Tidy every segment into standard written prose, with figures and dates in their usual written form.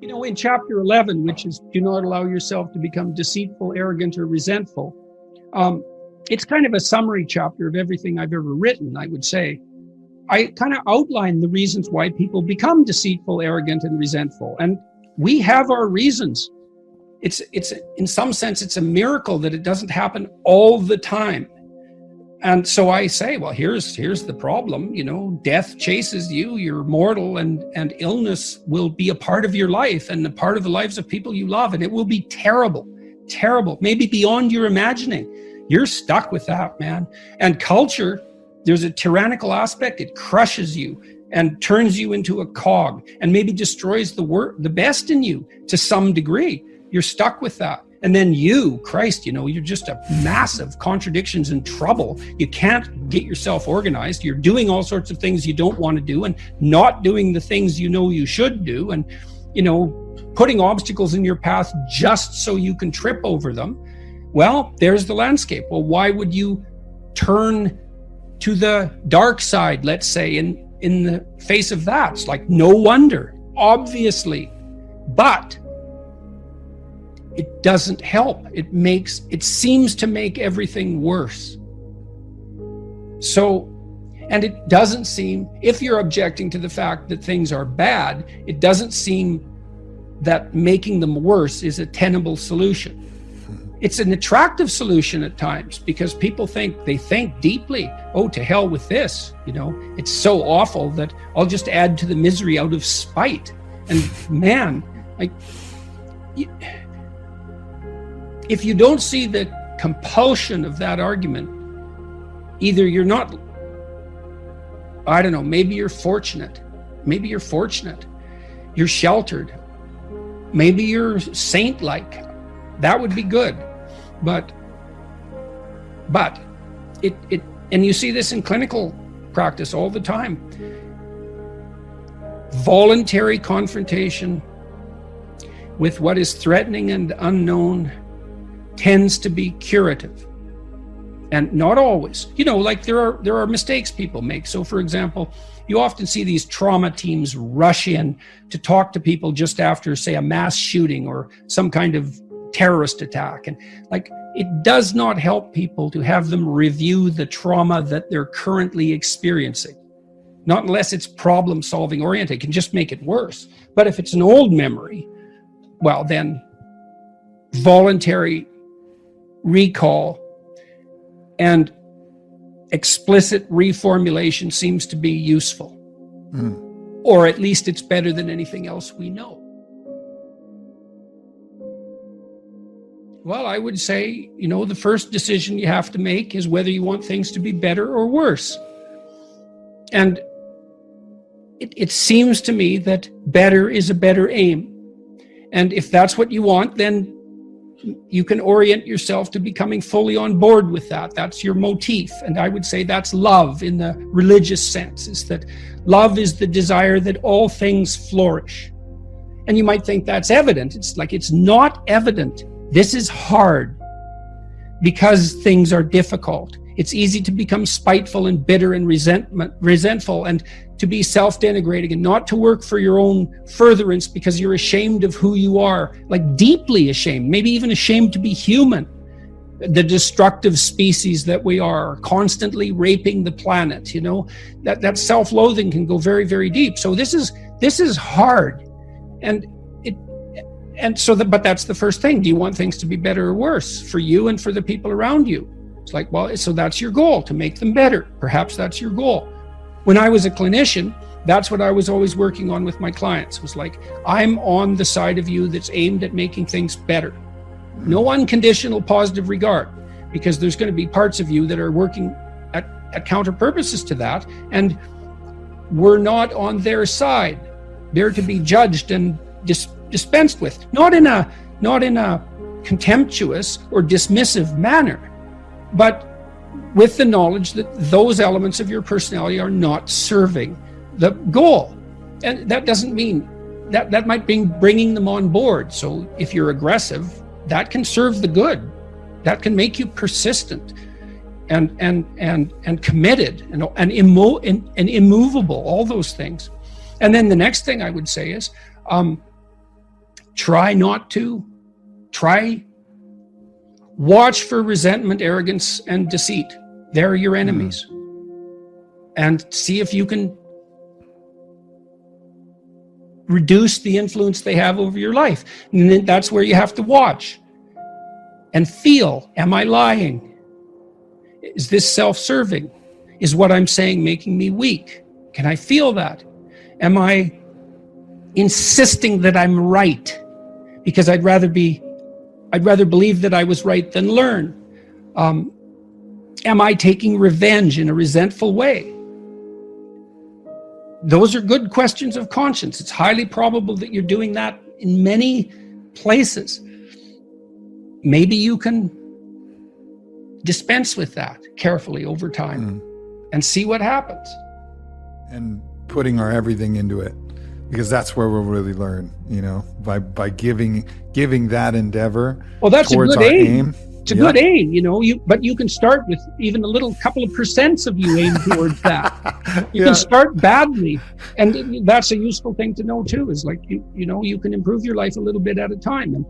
In chapter 11, which is do not allow yourself to become deceitful, arrogant, or resentful, it's kind of a summary chapter of everything I've ever written, I would say. I kind of outline the reasons why people become deceitful, arrogant, and resentful. And we have our reasons. It's in some sense, it's a miracle that it doesn't happen all the time. And so I say, well, here's the problem. Death chases you, you're mortal, and illness will be a part of your life and a part of the lives of people you love. And it will be terrible, maybe beyond your imagining. You're stuck with that, man. And culture, there's a tyrannical aspect. It crushes you and turns you into a cog and maybe destroys the best in you to some degree. You're stuck with that. And then Christ, you're just a massive contradictions and trouble. You can't get yourself organized. You're doing all sorts of things you don't want to do and not doing the things you should do, and, putting obstacles in your path just so you can trip over them. Well, there's the landscape. Well, why would you turn to the dark side, let's say, in the face of that? It's like, no wonder, obviously. But it doesn't help. It seems to make everything worse. So, and it doesn't seem, if you're objecting to the fact that things are bad, it doesn't seem that making them worse is a tenable solution. It's an attractive solution at times because people think deeply, oh, to hell with this, it's so awful that I'll just add to the misery out of spite. And man, if you don't see the compulsion of that argument, either you're not, I don't know, maybe you're fortunate. You're sheltered. Maybe you're saint-like. That would be good. But it and you see this in clinical practice all the time. Voluntary confrontation with what is threatening and unknown tends to be curative, and not always. There are mistakes people make. So, for example, you often see these trauma teams rush in to talk to people just after, say, a mass shooting or some kind of terrorist attack, and it does not help people to have them review the trauma that they're currently experiencing. Not unless it's problem-solving oriented. It can just make it worse. But if it's an old memory, well, then voluntary recall and explicit reformulation seems to be useful. Or at least it's better than anything else we know. Well, I would say, the first decision you have to make is whether you want things to be better or worse. And it seems to me that better is a better aim. And if that's what you want, then you can orient yourself to becoming fully on board with that. That's your motif. And I would say that's love in the religious sense, is that love is the desire that all things flourish. And you might think that's evident. It's not evident. This is hard because things are difficult. It's easy to become spiteful and bitter and resentful, and to be self-denigrating and not to work for your own furtherance because you're ashamed of who you are, deeply ashamed, maybe even ashamed to be human. The destructive species that we are, constantly raping the planet, that self-loathing can go very, very deep. So this is hard. But that's the first thing. Do you want things to be better or worse for you and for the people around you? It's so that's your goal, to make them better. Perhaps that's your goal. When I was a clinician, that's what I was always working on with my clients. It was I'm on the side of you that's aimed at making things better. No unconditional positive regard, because there's going to be parts of you that are working at counter purposes to that, and we're not on their side. They're to be judged and dispensed with, not in a contemptuous or dismissive manner, but with the knowledge that those elements of your personality are not serving the goal. And that doesn't mean that might be bringing them on board. So if you're aggressive, that can serve the good. That can make you persistent and committed and immovable, all those things. And then the next thing I would say is, Try not to. Watch for resentment, arrogance, and deceit. They're your enemies. And see if you can reduce the influence they have over your life. And then that's where you have to watch and feel, am I lying? Is this self-serving? Is what I'm saying making me weak? Can I feel that? Am I insisting that I'm right? Because I'd rather believe that I was right than learn. Am I taking revenge in a resentful way? Those are good questions of conscience. It's highly probable that you're doing that in many places. Maybe you can dispense with that carefully over time and see what happens. And putting our everything into it, because that's where we'll really learn, by giving that endeavor. Well, that's a good aim. It's a good aim, but you can start with even a little couple of percents of you aim towards that. You can start badly. And that's a useful thing to know too, is like, you can improve your life a little bit at a time. And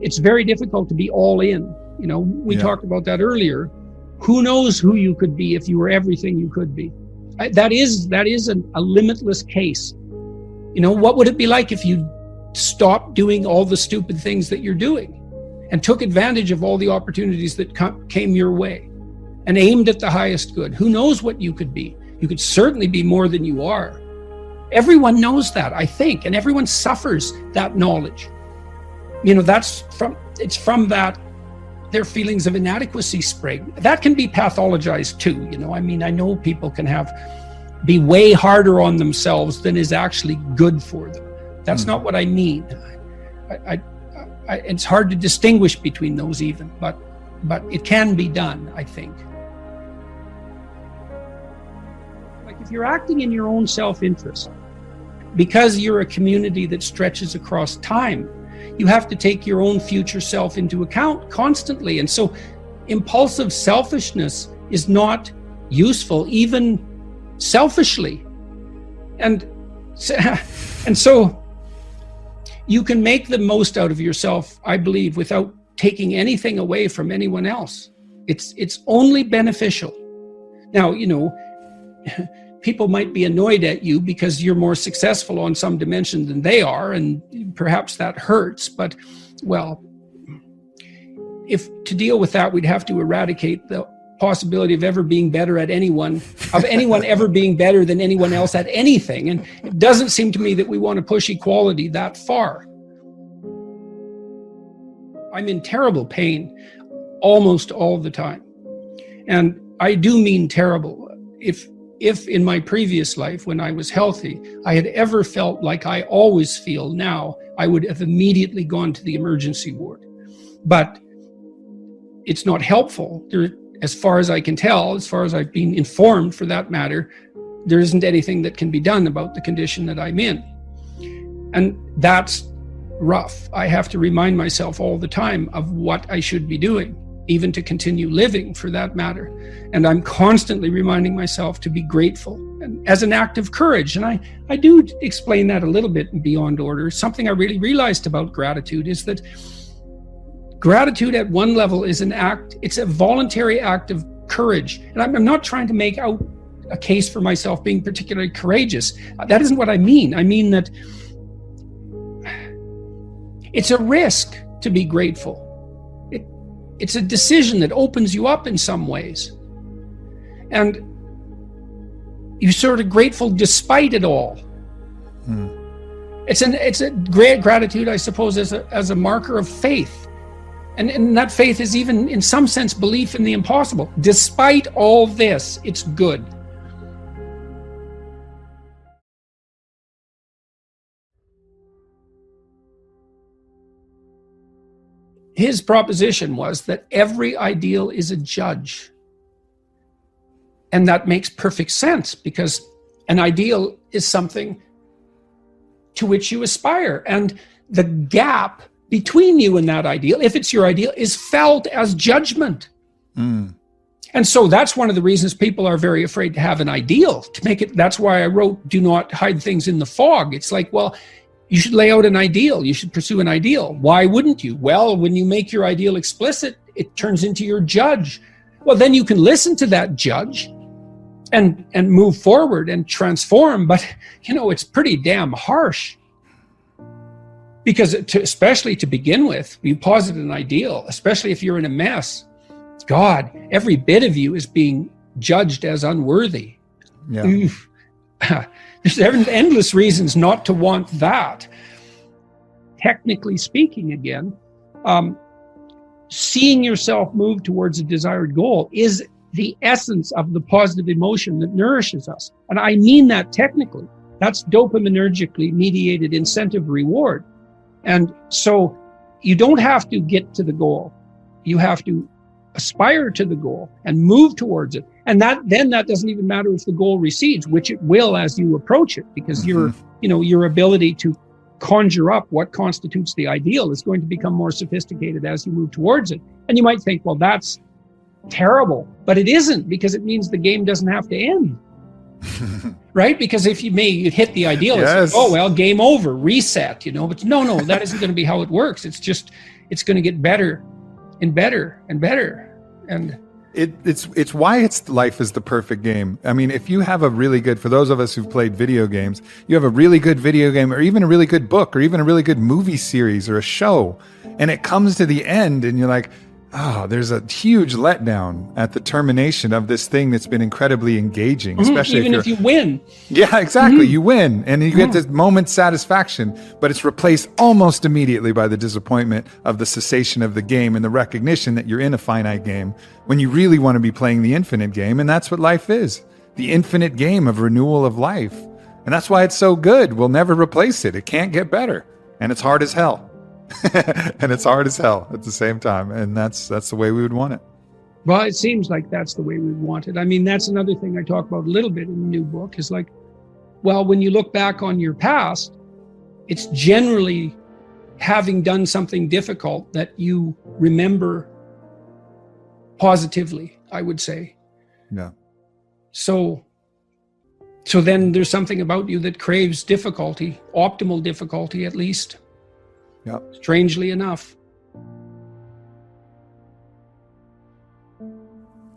it's very difficult to be all in. We talked about that earlier. Who knows who you could be if you were everything you could be? That is a limitless case. What would it be like if you stopped doing all the stupid things that you're doing and took advantage of all the opportunities that came your way and aimed at the highest good? Who knows what you could be? You could certainly be more than you are. Everyone knows that, I think, and everyone suffers that knowledge. It's from that their feelings of inadequacy spring. That can be pathologized too. I know people can be way harder on themselves than is actually good for them. That's not what I mean. It's hard to distinguish between those even, but it can be done, I think. Like if you're acting in your own self-interest, because you're a community that stretches across time, you have to take your own future self into account constantly. And so impulsive selfishness is not useful, even selfishly. And so you can make the most out of yourself, I believe, without taking anything away from anyone else. It's only beneficial. Now, people might be annoyed at you because you're more successful on some dimension than they are, and perhaps that hurts, but, well, if to deal with that, we'd have to eradicate the possibility of ever being better at anyone ever being better than anyone else at anything. And it doesn't seem to me that we want to push equality that far. I'm in terrible pain almost all the time. And I do mean terrible. If in my previous life, when I was healthy, I had ever felt like I always feel now, I would have immediately gone to the emergency ward. But it's not helpful. As far as I can tell, as far as I've been informed for that matter, there isn't anything that can be done about the condition that I'm in. And that's rough. I have to remind myself all the time of what I should be doing, even to continue living for that matter. And I'm constantly reminding myself to be grateful and as an act of courage. And I do explain that a little bit in Beyond Order. Something I really realized about gratitude is that gratitude at one level is it's a voluntary act of courage. And I'm not trying to make out a case for myself being particularly courageous. That isn't what I mean. I mean that it's a risk to be grateful. It's a decision that opens you up in some ways. And you're sort of grateful despite it all. It's a great gratitude, I suppose, as a marker of faith. And that faith is even, in some sense, belief in the impossible. Despite all this, it's good. His proposition was that every ideal is a judge. And that makes perfect sense, because an ideal is something to which you aspire. And the gap between you and that ideal, if it's your ideal, is felt as judgment. And so that's one of the reasons people are very afraid to have an ideal, to make it. That's why I wrote, do not hide things in the fog. It's like, well, You should lay out an ideal. You should pursue an ideal. Why wouldn't you? Well, when you make your ideal explicit, it turns into your judge. Well, then you can listen to that judge and move forward and transform. But, it's pretty damn harsh. Because especially to begin with, you posit an ideal, especially if you're in a mess. God, every bit of you is being judged as unworthy. Yeah. There's endless reasons not to want that. Technically speaking, again, seeing yourself move towards a desired goal is the essence of the positive emotion that nourishes us. And I mean that technically. That's dopaminergically mediated incentive reward. And so you don't have to get to the goal. You have to aspire to the goal and move towards it. And that doesn't even matter if the goal recedes, which it will as you approach it, because your ability to conjure up what constitutes the ideal is going to become more sophisticated as you move towards it. And you might think, well, that's terrible, but it isn't, because it means the game doesn't have to end. Right? Because if you hit the ideal, yes. It's like, oh, well, game over, reset, but no, that isn't going to be how it works. It's going to get better and better and better. And it's why life is the perfect game. I mean, if you have for those of us who've played video games, you have a really good video game, or even a really good book, or even a really good movie series or a show, and it comes to the end and you're like, oh, there's a huge letdown at the termination of this thing that's been incredibly engaging, especially even if you win. Yeah, exactly. You win and you get this moment's satisfaction, but it's replaced almost immediately by the disappointment of the cessation of the game and the recognition that you're in a finite game when you really want to be playing the infinite game. And that's what life is, the infinite game of renewal of life. And that's why it's so good. We'll never replace it. It can't get better. And it's hard as hell. And it's hard as hell at the same time. And that's the way we would want it. Well, it seems like that's the way we would want it. I mean, that's another thing I talk about a little bit in the new book is like, well, when you look back on your past, it's generally having done something difficult that you remember positively, I would say. Yeah. So then there's something about you that craves difficulty, optimal difficulty at least. Yeah. Strangely enough.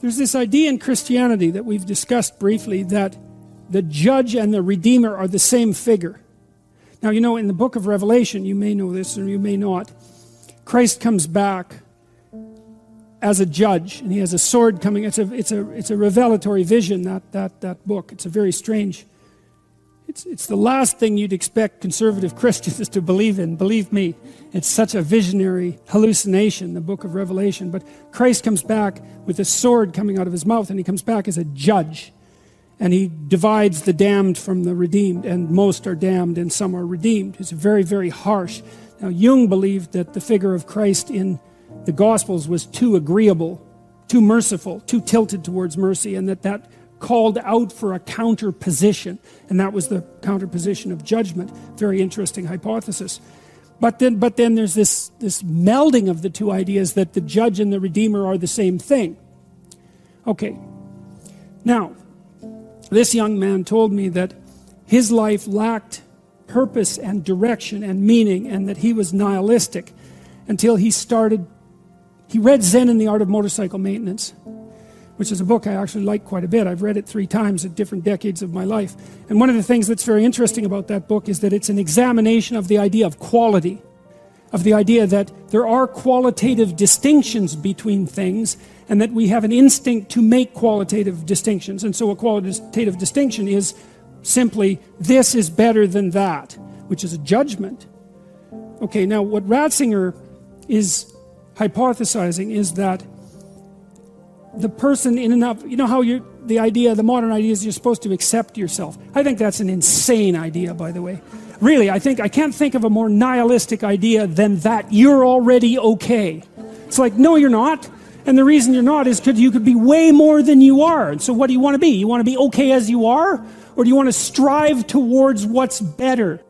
There's this idea in Christianity that we've discussed briefly that the judge and the redeemer are the same figure. Now, in the book of Revelation, you may know this or you may not, Christ comes back as a judge, and he has a sword coming. It's a revelatory vision, that book. It's a very strange. It's the last thing you'd expect conservative Christians to believe in. Believe me, it's such a visionary hallucination, the book of Revelation. But Christ comes back with a sword coming out of his mouth, and he comes back as a judge. And he divides the damned from the redeemed, and most are damned and some are redeemed. It's very, very harsh. Now, Jung believed that the figure of Christ in the Gospels was too agreeable, too merciful, too tilted towards mercy, and that called out for a counter position, and that was the counter position of judgment. Very interesting hypothesis. But then there's this melding of the two ideas that the judge and the redeemer are the same thing. Okay. Now, this young man told me that his life lacked purpose and direction and meaning, and that he was nihilistic until he read Zen and the Art of Motorcycle Maintenance, which is a book I actually like quite a bit. I've read it 3 times at different decades of my life. And one of the things that's very interesting about that book is that it's an examination of the idea of quality, of the idea that there are qualitative distinctions between things, and that we have an instinct to make qualitative distinctions. And so a qualitative distinction is simply, this is better than that, which is a judgment. Okay, now what Ratzinger is hypothesizing is that the person in and of, how the modern idea is you're supposed to accept yourself. I think that's an insane idea, by the way. Really, I can't think of a more nihilistic idea than that you're already okay. It's like, no, you're not. And the reason you're not is because you could be way more than you are. And so what do you want to be? You want to be okay as you are? Or do you want to strive towards what's better?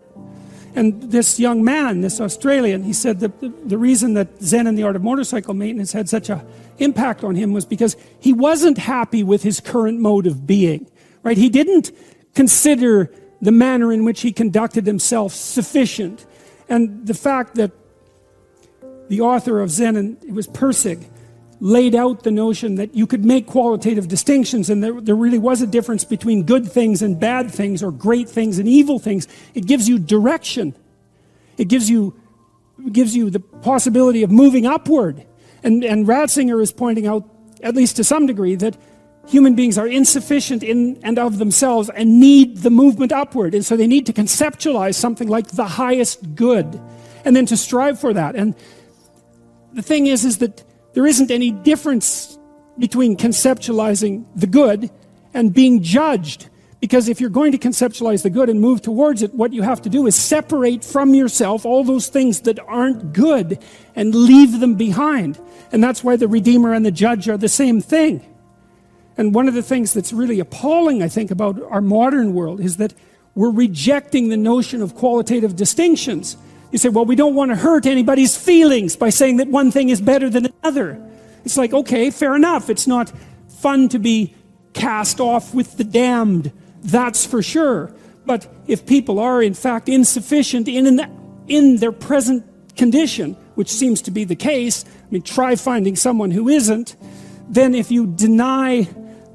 And this young man, this Australian, he said that the reason that Zen and the Art of Motorcycle Maintenance had such an impact on him was because he wasn't happy with his current mode of being, right? He didn't consider the manner in which he conducted himself sufficient. And the fact that the author of Zen, and it was Persig, laid out the notion that you could make qualitative distinctions, and there really was a difference between good things and bad things, or great things and evil things. It gives you direction. It gives you the possibility of moving upward. And Ratzinger is pointing out, at least to some degree, that human beings are insufficient in and of themselves and need the movement upward. And so they need to conceptualize something like the highest good, and then to strive for that. And the thing is that there isn't any difference between conceptualizing the good and being judged. Because if you're going to conceptualize the good and move towards it, what you have to do is separate from yourself all those things that aren't good and leave them behind. And that's why the Redeemer and the Judge are the same thing. And one of the things that's really appalling, I think, about our modern world is that we're rejecting the notion of qualitative distinctions. You say, well, we don't want to hurt anybody's feelings by saying that one thing is better than another. It's like, okay, fair enough. It's not fun to be cast off with the damned, that's for sure. But if people are, in fact, insufficient in their present condition, which seems to be the case, I mean, try finding someone who isn't, then if you deny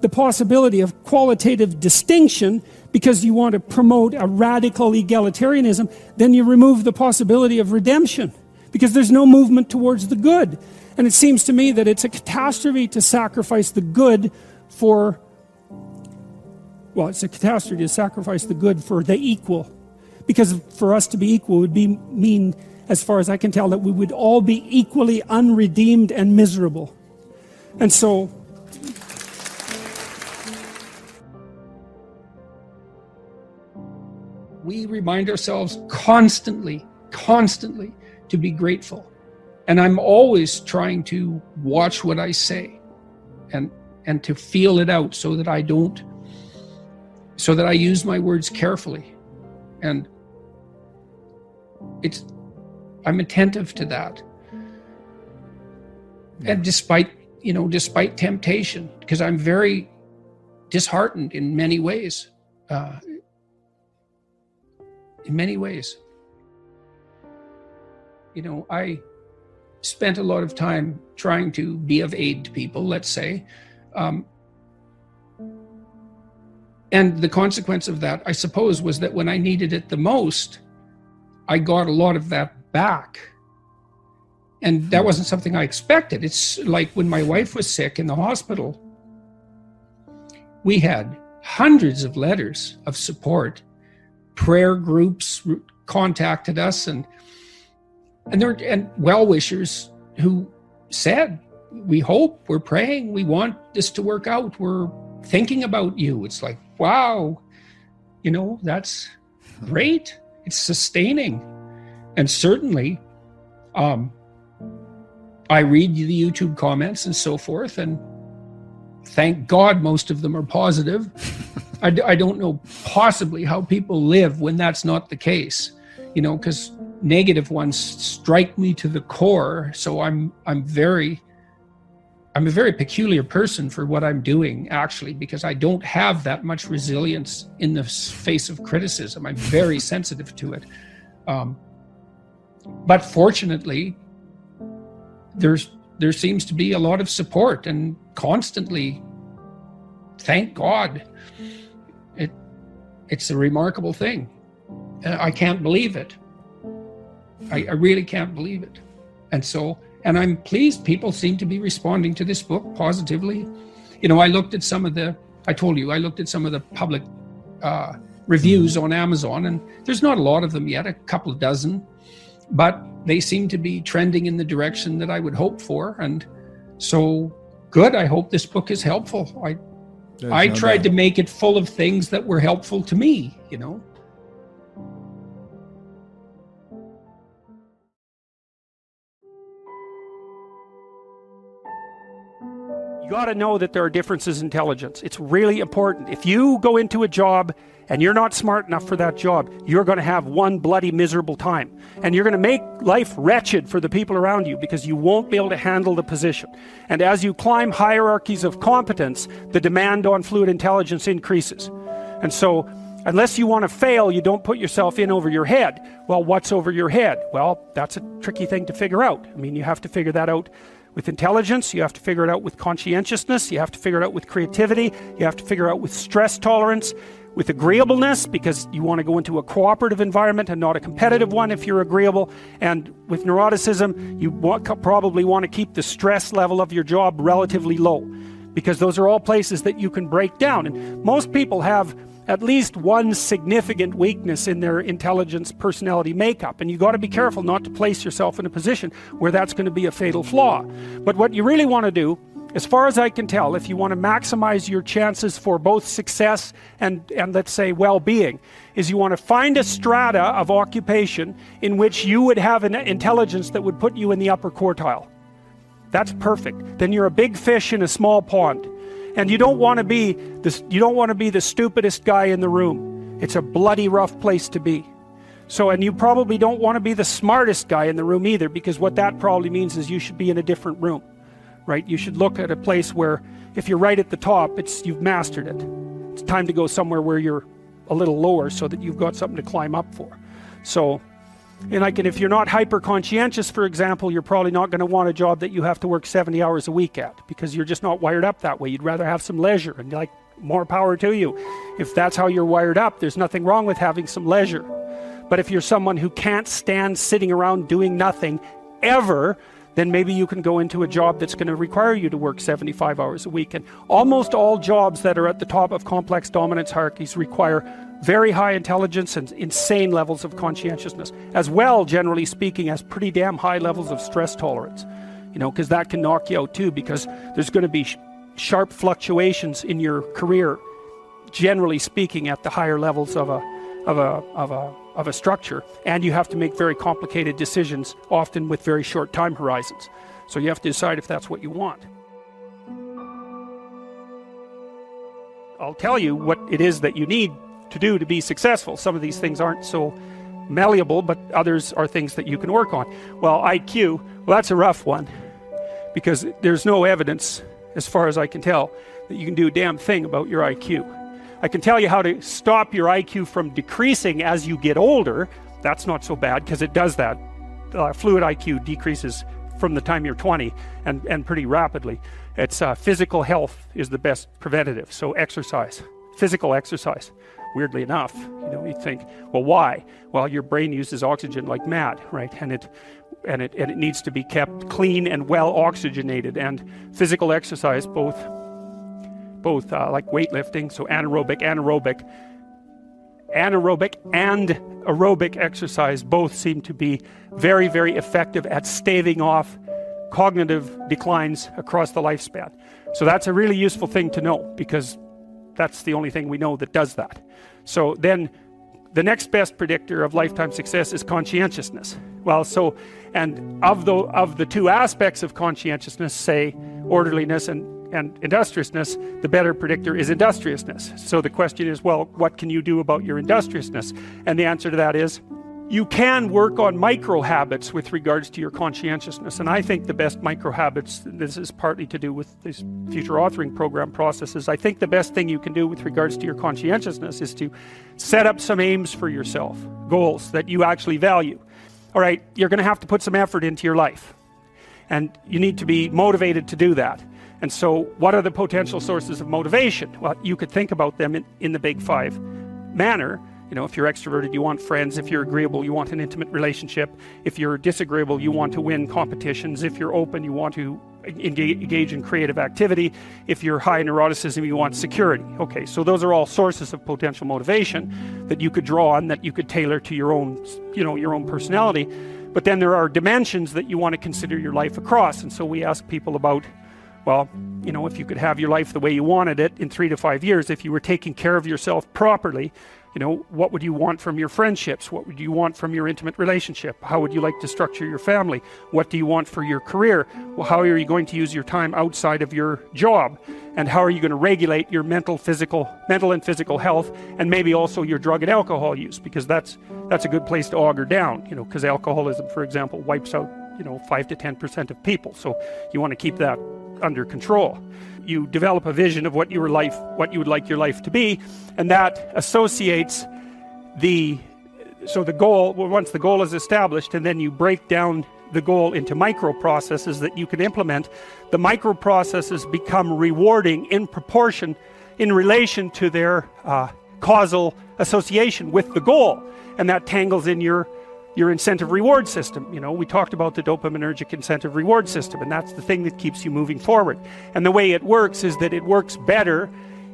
the possibility of qualitative distinction because you want to promote a radical egalitarianism, then you remove the possibility of redemption, because there's no movement towards the good. And it seems to me that it's a catastrophe to sacrifice the good for, well, it's a catastrophe to sacrifice the good for the equal. Because for us to be equal would mean, as far as I can tell, that we would all be equally unredeemed and miserable. And so we remind ourselves constantly to be grateful. And I'm always trying to watch what I say and to feel it out so that I use my words carefully. And I'm attentive to that. And despite temptation, because I'm very disheartened in many ways. I spent a lot of time trying to be of aid to people, let's say. And the consequence of that, I suppose, was that when I needed it the most, I got a lot of that back. And that wasn't something I expected. It's like when my wife was sick in the hospital, we had hundreds of letters of support. Prayer groups contacted us and well-wishers who said, we hope, we're praying, we want this to work out, we're thinking about you. It's like, wow, that's great. It's sustaining. And certainly, I read the YouTube comments and so forth, and thank God most of them are positive. I don't know possibly how people live when that's not the case, because negative ones strike me to the core. So I'm a very peculiar person for what I'm doing, actually, because I don't have that much resilience in the face of criticism. I'm very sensitive to it. But fortunately, there seems to be a lot of support, and constantly, thank God. It's a remarkable thing. I can't believe it. I really can't believe it. And I'm pleased people seem to be responding to this book positively. I looked at some of the public reviews on Amazon, and there's not a lot of them yet, a couple of dozen, but they seem to be trending in the direction that I would hope for. And so good. I hope this book is helpful. I tried to make it full of things that were helpful to me, You got to know that there are differences in intelligence. It's really important. If you go into a job and you're not smart enough for that job, you're going to have one bloody miserable time. And you're going to make life wretched for the people around you because you won't be able to handle the position. And as you climb hierarchies of competence, the demand on fluid intelligence increases. And so Unless you want to fail, you don't put yourself in over your head. Well, what's over your head? Well, that's a tricky thing to figure out. I mean, you have to figure that out with intelligence, you have to figure it out with conscientiousness, you have to figure it out with creativity, you have to figure it out with stress tolerance, with agreeableness, because you want to go into a cooperative environment and not a competitive one if you're agreeable, and with neuroticism, you probably want to keep the stress level of your job relatively low, because those are all places that you can break down. And most people have at least one significant weakness in their intelligence personality makeup, and you got to be careful not to place yourself in a position where that's going to be a fatal flaw. But what you really want to do, as far as I can tell, if you want to maximize your chances for both success and let's say well-being, is you want to find a strata of occupation in which you would have an intelligence that would put you in the upper quartile. That's perfect. Then you're a big fish in a small pond. And you don't want to be the stupidest guy in the room. It's a bloody rough place to be. So, and you probably don't want to be the smartest guy in the room either, because what that probably means is you should be in a different room, right? You should look at a place where if you're right at the top, you've mastered it. It's time to go somewhere where you're a little lower so that you've got something to climb up for. So, and if you're not hyper conscientious, for example, you're probably not going to want a job that you have to work 70 hours a week at, because you're just not wired up that way. You'd rather have some leisure, and like, more power to you. If that's how you're wired up, there's nothing wrong with having some leisure. But if you're someone who can't stand sitting around doing nothing ever, then maybe you can go into a job that's going to require you to work 75 hours a week. And almost all jobs that are at the top of complex dominance hierarchies require very high intelligence and insane levels of conscientiousness, as well, generally speaking, as pretty damn high levels of stress tolerance, because that can knock you out too, because there's going to be sharp fluctuations in your career, generally speaking, at the higher levels of a structure, and you have to make very complicated decisions, often with very short time horizons. So you have to decide if that's what you want. I'll tell you what it is that you need to do to be successful. Some of these things aren't so malleable, but others are things that you can work on. Well, IQ, well, that's a rough one, because there's no evidence, as far as I can tell, that you can do a damn thing about your IQ. I can tell you how to stop your IQ from decreasing as you get older. That's not so bad, because it does that. Fluid IQ decreases from the time you're 20 and pretty rapidly. It's physical health is the best preventative. So exercise, physical exercise. Weirdly enough, you think, well, why? Well, your brain uses oxygen like mad, right? And it needs to be kept clean and well oxygenated. And physical exercise, both like weightlifting, so anaerobic and aerobic exercise both seem to be very, very effective at staving off cognitive declines across the lifespan. So that's a really useful thing to know, because that's the only thing we know that does that. So then the next best predictor of lifetime success is conscientiousness. Well, so, and of the two aspects of conscientiousness, say orderliness and industriousness, the better predictor is industriousness. So the question is, well, what can you do about your industriousness? And the answer to that is, you can work on micro habits with regards to your conscientiousness. And I think the best micro habits, this is partly to do with this future authoring program processes, I think the best thing you can do with regards to your conscientiousness is to set up some aims for yourself, goals that you actually value. All right, you're going to have to put some effort into your life, and you need to be motivated to do that. And so what are the potential sources of motivation? Well, you could think about them in the big five manner. If you're extroverted, you want friends. If you're agreeable, you want an intimate relationship. If you're disagreeable, you want to win competitions. If you're open, you want to engage in creative activity. If you're high in neuroticism, you want security. Okay, so those are all sources of potential motivation that you could draw on, that you could tailor to your own, your own personality. But then there are dimensions that you want to consider your life across. And so we ask people about, well, if you could have your life the way you wanted it in 3 to 5 years, if you were taking care of yourself properly, what would you want from your friendships? What would you want from your intimate relationship? How would you like to structure your family? What do you want for your career? Well, how are you going to use your time outside of your job? And how are you going to regulate your mental and physical health, and maybe also your drug and alcohol use? Because that's a good place to auger down, because alcoholism, for example, wipes out, 5 to 10% of people. So you want to keep that under control. You develop a vision of what you would like your life to be, and that associates the goal. Well, once the goal is established, and then you break down the goal into microprocesses that you can implement, the microprocesses become rewarding in proportion, in relation to their causal association with the goal, and that tangles in your incentive reward system. We talked about the dopaminergic incentive reward system, and that's the thing that keeps you moving forward. And the way it works is that it works better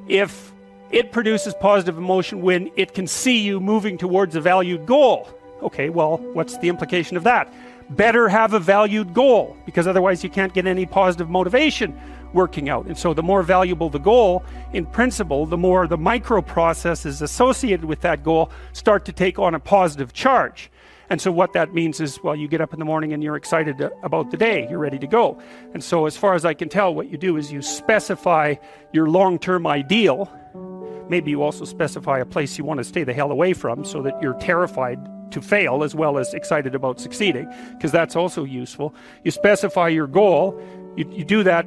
if it produces positive emotion when it can see you moving towards a valued goal. Okay, well, what's the implication of that? Better have a valued goal, because otherwise you can't get any positive motivation working out. And so the more valuable the goal, in principle, the more the microprocesses associated with that goal start to take on a positive charge. And so what that means is, well, you get up in the morning and you're excited about the day, you're ready to go. And so as far as I can tell, what you do is you specify your long-term ideal. Maybe you also specify a place you want to stay the hell away from, so that you're terrified to fail as well as excited about succeeding, because that's also useful. You specify your goal. You do that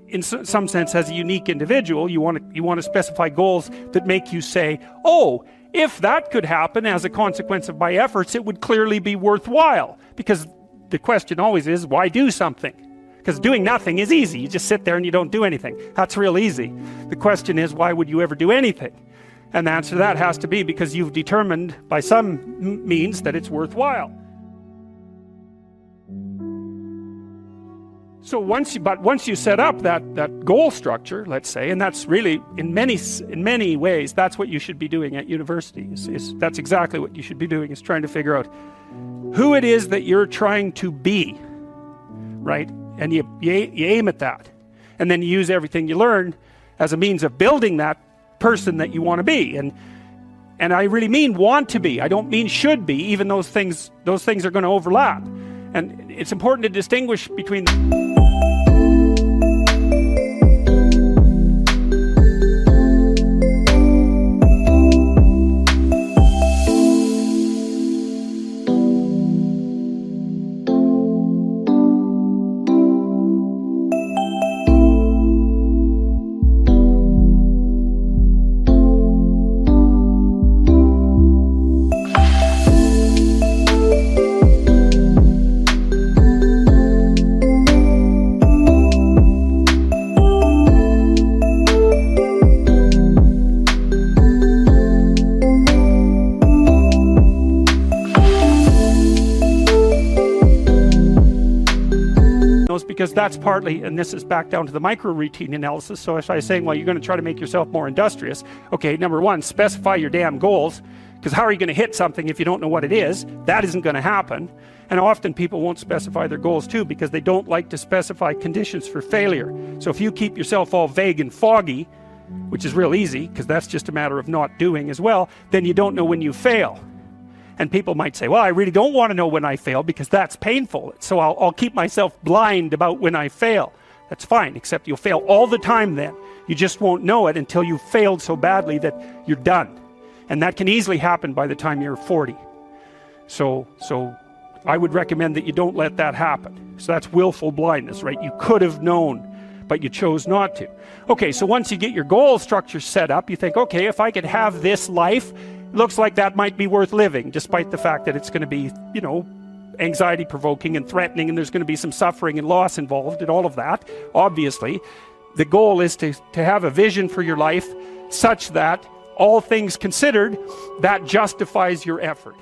in some sense as a unique individual. You want to specify goals that make you say, oh, if that could happen as a consequence of my efforts, it would clearly be worthwhile. Because the question always is, why do something? Because doing nothing is easy. You just sit there and you don't do anything. That's real easy. The question is, why would you ever do anything? And the answer to that has to be because you've determined by some means that it's worthwhile. So once you set up that goal structure, let's say, and that's really in many ways that's what you should be doing at university. That's exactly what you should be doing, is trying to figure out who it is that you're trying to be, right? And you aim at that, and then you use everything you learn as a means of building that person that you want to be. And I really mean want to be. I don't mean should be, even those things are going to overlap. And it's important to distinguish between because that's partly, and this is back down to the micro routine analysis. So if I was saying, well, you're going to try to make yourself more industrious, okay, number one, specify your damn goals, because how are you going to hit something if you don't know what it is? That isn't going to happen. And often people won't specify their goals too, because they don't like to specify conditions for failure. So if you keep yourself all vague and foggy, which is real easy, because that's just a matter of not doing as well, then you don't know when you fail. And people might say, well, I really don't want to know when I fail because that's painful. So I'll keep myself blind about when I fail. That's fine, except you'll fail all the time then. You just won't know it until you've failed so badly that you're done. And that can easily happen by the time you're 40. So I would recommend that you don't let that happen. So that's willful blindness, right? You could have known, but you chose not to. Okay, so once you get your goal structure set up, you think, okay, if I could have this life, looks like that might be worth living, despite the fact that it's going to be, anxiety provoking and threatening, and there's going to be some suffering and loss involved and all of that. Obviously, the goal is to have a vision for your life such that, all things considered, that justifies your effort.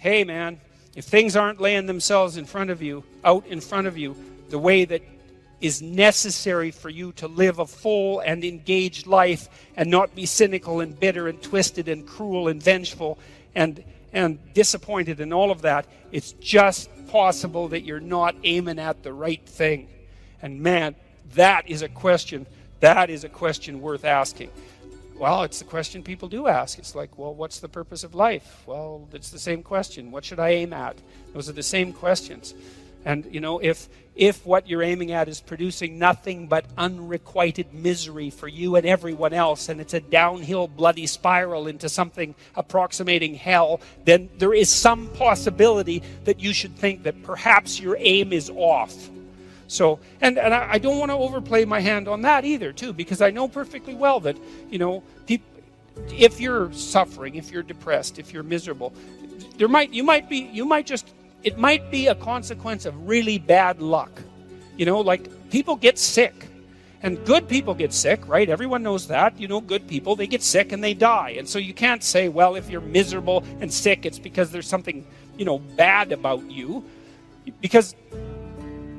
Hey man, if things aren't laying themselves out in front of you, the way that is necessary for you to live a full and engaged life and not be cynical and bitter and twisted and cruel and vengeful and disappointed and all of that, it's just possible that you're not aiming at the right thing. And man, that is a question worth asking. Well, it's the question people do ask. It's like, well, what's the purpose of life? Well, it's the same question. What should I aim at? Those are the same questions. And, if what you're aiming at is producing nothing but unrequited misery for you and everyone else, and it's a downhill bloody spiral into something approximating hell, then there is some possibility that you should think that perhaps your aim is off. So, and I don't want to overplay my hand on that either, too, because I know perfectly well that, you know, if you're suffering, if you're depressed, if you're miserable, it might be a consequence of really bad luck. You know, like people get sick, and good people get sick, right? Everyone knows that. You know, good people, they get sick and they die. And so you can't say, well, if you're miserable and sick, it's because there's something, you know, bad about you, because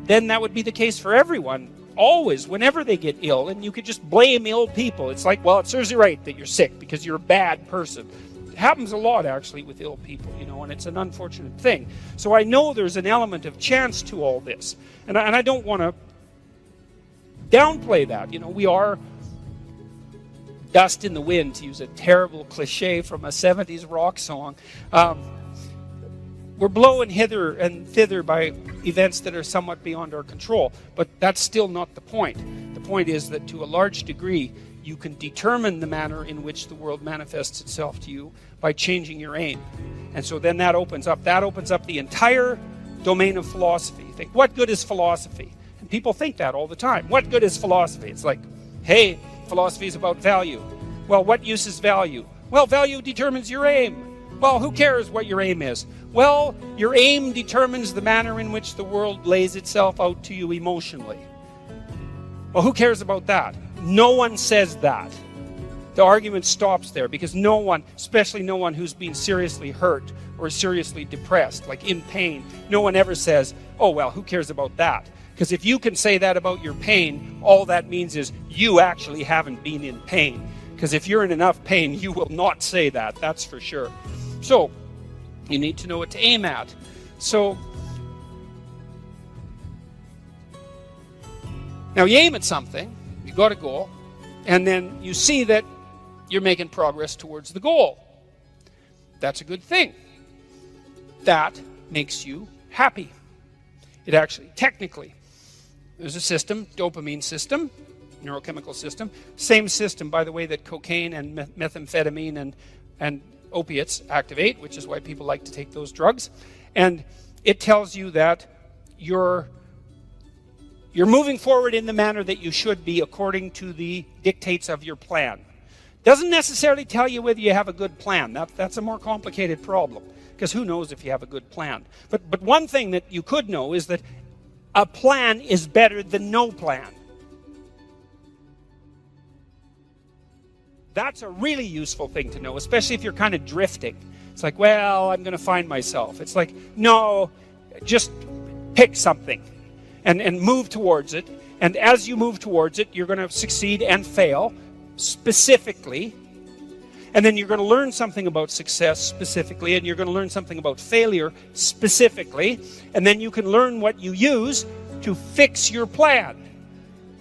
then that would be the case for everyone, always, whenever they get ill, and you could just blame ill people. It's like, well, it serves you right that you're sick because you're a bad person. It happens a lot, actually, with ill people, you know, and it's an unfortunate thing. So I know there's an element of chance to all this, and I don't want to downplay that. You know, we are dust in the wind, to use a terrible cliche from a 70s rock song. We're blown hither and thither by events that are somewhat beyond our control, but that's still not the point. The point is that to a large degree, you can determine the manner in which the world manifests itself to you by changing your aim. And so then that opens up the entire domain of philosophy. You think, what good is philosophy? And people think that all the time. What good is philosophy? It's like, hey, philosophy is about value. Well, what use is value? Well, value determines your aim. Well, who cares what your aim is? Well, your aim determines the manner in which the world lays itself out to you emotionally. Well, who cares about that? No one says that. The argument stops there, because no one, especially no one who's been seriously hurt or seriously depressed, like in pain, no one ever says, oh, well, who cares about that? Because if you can say that about your pain, all that means is you actually haven't been in pain. Because if you're in enough pain, you will not say that, that's for sure. So, you need to know what to aim at. So, now you aim at something, you got a goal, and then you see that you're making progress towards the goal. That's a good thing. That makes you happy. It actually, technically, there's a system, dopamine system, neurochemical system, same system, by the way, that cocaine and methamphetamine and opiates activate, which is why people like to take those drugs. And it tells you that you're moving forward in the manner that you should be according to the dictates of your plan. Doesn't necessarily tell you whether you have a good plan. That's a more complicated problem, because who knows if you have a good plan. But one thing that you could know is that a plan is better than no plan. That's a really useful thing to know, especially if you're kind of drifting. It's like, well, I'm going to find myself. It's like, no, just pick something and move towards it. And as you move towards it, you're going to succeed and fail specifically. And then you're going to learn something about success specifically, and you're going to learn something about failure specifically. And then you can learn what you use to fix your plan.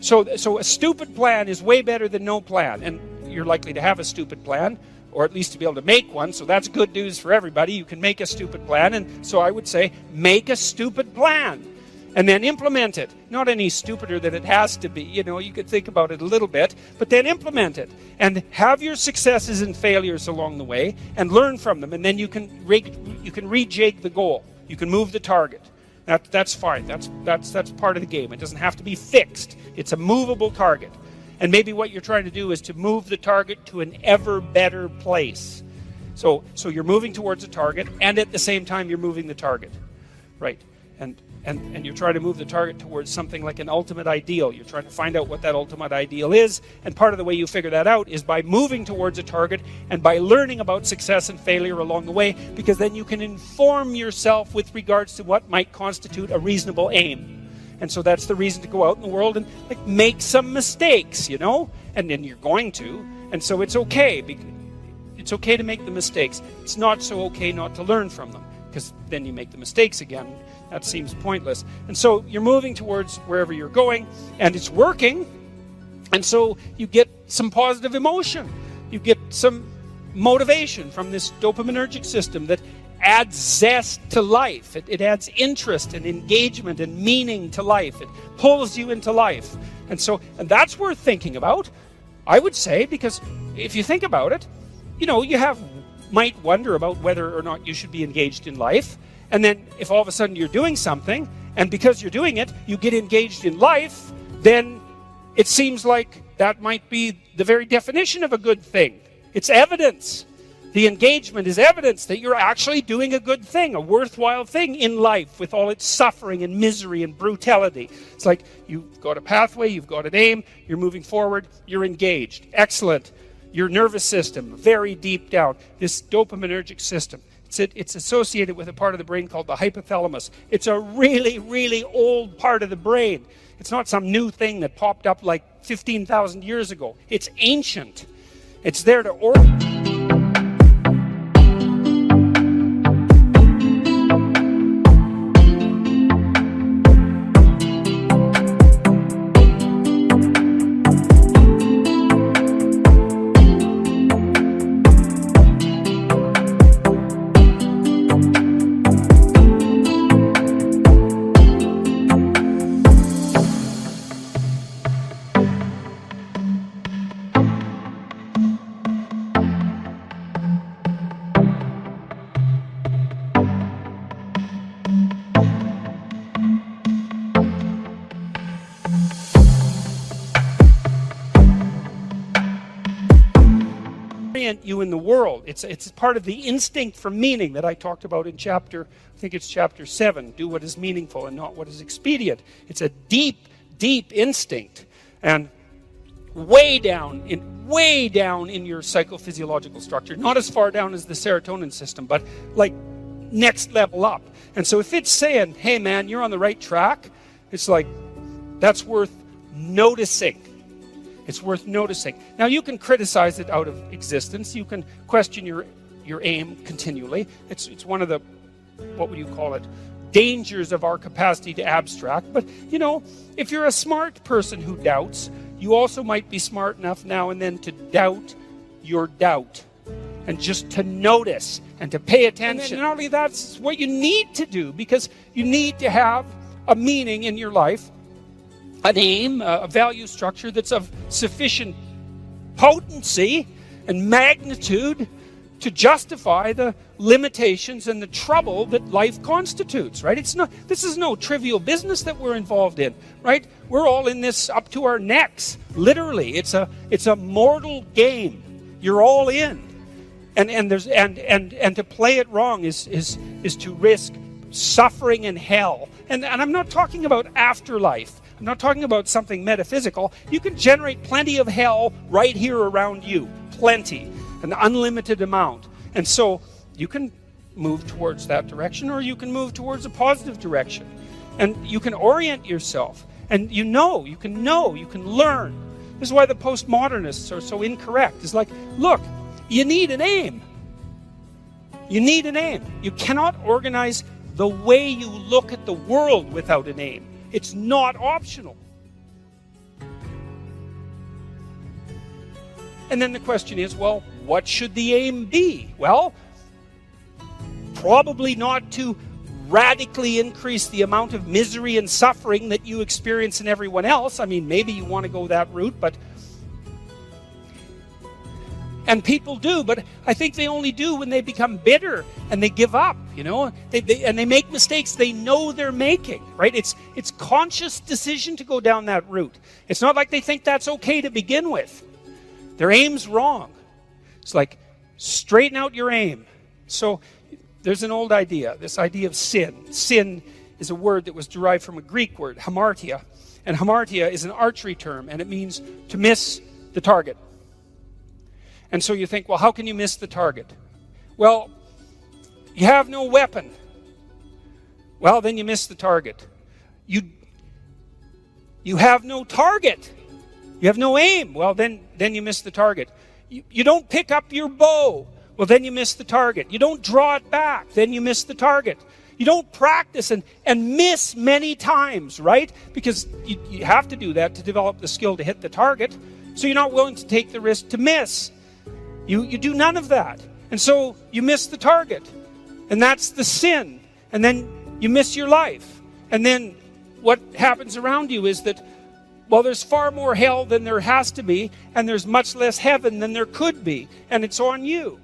So a stupid plan is way better than no plan. And you're likely to have a stupid plan, or at least to be able to make one, so that's good news for everybody. You can make a stupid plan, and so I would say, make a stupid plan, and then implement it. Not any stupider than it has to be, you know, you could think about it a little bit, but then implement it, and have your successes and failures along the way, and learn from them, and then you can rejig the goal. You can move the target. That's fine, that's part of the game. It doesn't have to be fixed. It's a movable target. And maybe what you're trying to do is to move the target to an ever better place. So you're moving towards a target, and at the same time you're moving the target, right? And you're trying to move the target towards something like an ultimate ideal. You're trying to find out what that ultimate ideal is, and part of the way you figure that out is by moving towards a target and by learning about success and failure along the way, because then you can inform yourself with regards to what might constitute a reasonable aim. And so that's the reason to go out in the world and make some mistakes, you know? And then you're going to. And so it's okay. It's okay to make the mistakes. It's not so okay not to learn from them, because then you make the mistakes again. That seems pointless. And so you're moving towards wherever you're going, and it's working. And so you get some positive emotion. You get some motivation from this dopaminergic system that adds zest to life. It adds interest and engagement and meaning to life. It pulls you into life. And that's worth thinking about, I would say, because if you think about it, you might wonder about whether or not you should be engaged in life. And then if all of a sudden you're doing something, and because you're doing it, you get engaged in life, then it seems like that might be the very definition of a good thing. It's evidence. The engagement is evidence that you're actually doing a good thing, a worthwhile thing in life with all its suffering and misery and brutality. It's like you've got a pathway, you've got an aim, you're moving forward, you're engaged. Excellent. Your nervous system, very deep down, this dopaminergic system, it's associated with a part of the brain called the hypothalamus. It's a really, really old part of the brain. It's not some new thing that popped up like 15,000 years ago. It's ancient. It's there to orient. You in the world. It's part of the instinct for meaning that I talked about in chapter 7. Do what is meaningful and not what is expedient. It's a deep, deep instinct, and way down in your psychophysiological structure. Not as far down as the serotonin system, but like next level up. And so if it's saying, "Hey man, you're on the right track," it's like that's worth noticing. It's worth noticing. Now, you can criticize it out of existence. You can question your aim continually. It's one of the, what would you call it, dangers of our capacity to abstract. But, if you're a smart person who doubts, you also might be smart enough now and then to doubt your doubt. And just to notice and to pay attention. And not only that's what you need to do, because you need to have a meaning in your life, an aim, a value structure that's of sufficient potency and magnitude to justify the limitations and the trouble that life constitutes, right? This is no trivial business that we're involved in, right? We're all in this up to our necks, literally. It's a mortal game. You're all in. And to play it wrong is to risk suffering in hell. And I'm not talking about afterlife. I'm not talking about something metaphysical. You can generate plenty of hell right here around you. Plenty. An unlimited amount. And so you can move towards that direction, or you can move towards a positive direction. And you can orient yourself. And you can learn. This is why the postmodernists are so incorrect. It's like, look, you need an aim. You need an aim. You cannot organize the way you look at the world without an aim. It's not optional. And then the question is, well, what should the aim be? Well, probably not to radically increase the amount of misery and suffering that you experience in everyone else. I mean, maybe you want to go that route, and people do, but I think they only do when they become bitter and they give up, and they make mistakes they know they're making, right? It's conscious decision to go down that route. It's not like they think that's okay to begin with. Their aim's wrong. It's like, straighten out your aim. So there's an old idea, this idea of sin. Sin is a word that was derived from a Greek word, hamartia. And hamartia is an archery term, and it means to miss the target. And so you think, well, how can you miss the target? Well, you have no weapon. Well, then you miss the target. You have no target. You have no aim. Well, then you miss the target. You don't pick up your bow. Well, then you miss the target. You don't draw it back. Then you miss the target. You don't practice and miss many times, right? Because you have to do that to develop the skill to hit the target. So you're not willing to take the risk to miss. You do none of that. And so you miss the target. And that's the sin. And then you miss your life. And then what happens around you is that, well, there's far more hell than there has to be, and there's much less heaven than there could be. And it's on you.